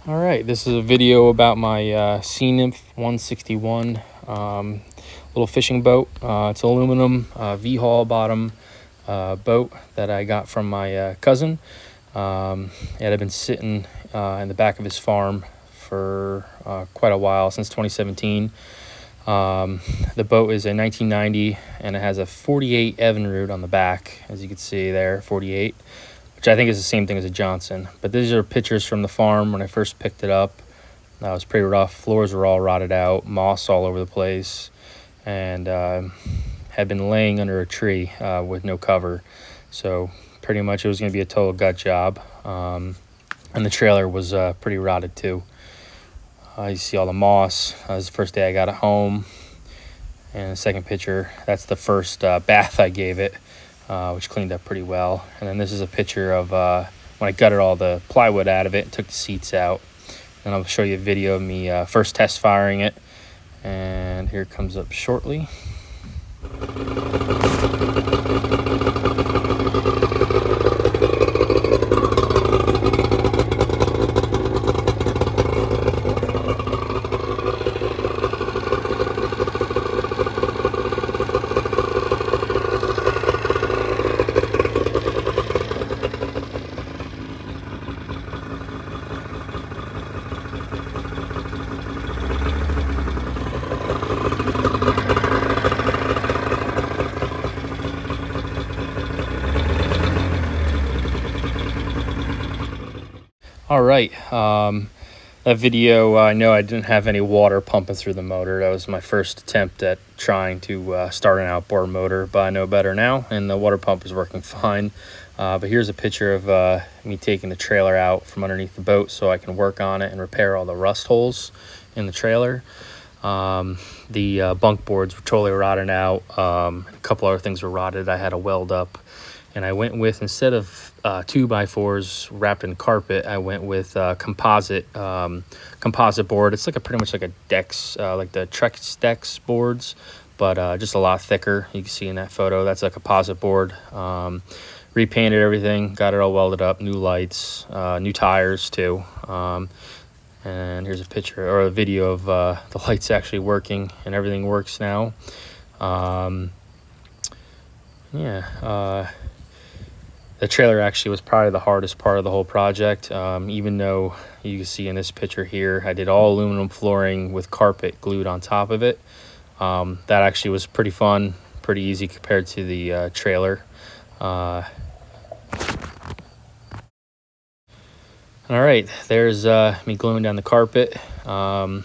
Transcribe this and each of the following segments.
All right, this is a video about my Sea Nymph 161 little fishing boat. It's an aluminum V-hull bottom boat that I got from my cousin. It had been sitting in the back of his farm for quite a while, since 2017. The boat is a 1990 and it has a 48 Evinrude on the back, as you can see there, 48, which I think is the same thing as a Johnson. But these are pictures from the farm when I first picked it up. It was pretty rough. Floors were all rotted out, moss all over the place, and had been laying under a tree with no cover. So pretty much it was going to be a total gut job. And the trailer was pretty rotted too. You see all the moss. That was the first day I got it home. And the second picture, that's the first bath I gave it, which cleaned up pretty well. And then this is a picture of when I gutted all the plywood out of it and took the seats out. And I'll show you a video of me first test firing it. And here it comes up shortly. All right, that video, I know I didn't have any water pumping through the motor. That was my first attempt at trying to start an outboard motor, but I know better now, and the water pump is working fine. But here's a picture of me taking the trailer out from underneath the boat so I can work on it and repair all the rust holes in the trailer. The bunk boards were totally rotted out. A couple other things were rotted. I had to weld up. And I went with, instead of 2x4s wrapped in carpet, I went with composite board. It's like pretty much like a Dex, like the Trex Dex boards, but just a lot thicker. You can see in that photo, that's a composite board. Repainted everything, got it all welded up, new lights, new tires too. And here's a picture or a video of the lights actually working, and everything works now. The trailer actually was probably the hardest part of the whole project, even though you can see in this picture here, I did all aluminum flooring with carpet glued on top of it. That actually was pretty fun, pretty easy compared to the trailer. All right, there's me gluing down the carpet. I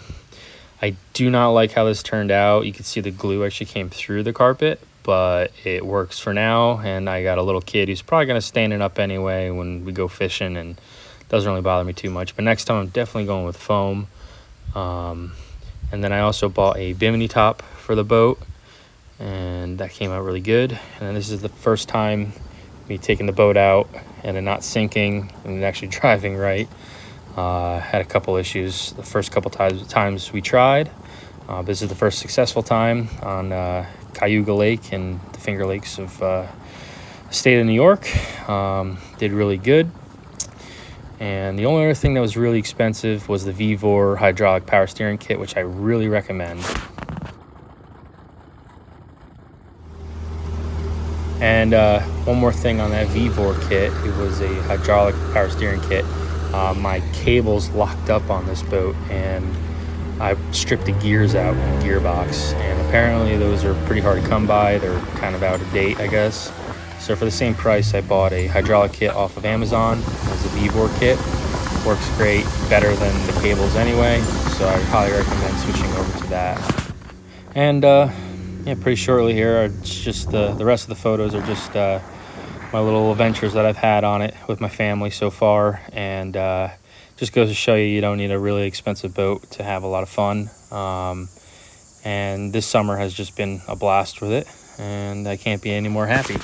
do not like how this turned out. You can see the glue actually came through the carpet, but it works for now. And I got a little kid who's probably going to stand it up anyway when we go fishing, and it doesn't really bother me too much. But next time I'm definitely going with foam. And then I also bought a bimini top for the boat, and that came out really good. And then this is the first time me taking the boat out and it not sinking and it actually driving right. Had a couple issues the first couple times we tried. This is the first successful time on Cayuga Lake and the Finger Lakes of the state of New York. Did really good. And the only other thing that was really expensive was the VVOR hydraulic power steering kit, which I really recommend. And one more thing on that VVOR kit, it was a hydraulic power steering kit. My cables locked up on this boat, and I stripped the gears out in the gearbox, and apparently those are pretty hard to come by. They're kind of out of date, I guess. So for the same price, I bought a hydraulic kit off of Amazon as a VVOR kit. Works great, better than the cables anyway, so I highly recommend switching over to that. And yeah, pretty shortly here, it's just the rest of the photos are just my little adventures that I've had on it with my family so far. And just goes to show you don't need a really expensive boat to have a lot of fun. And this summer has just been a blast with it, and I can't be any more happy.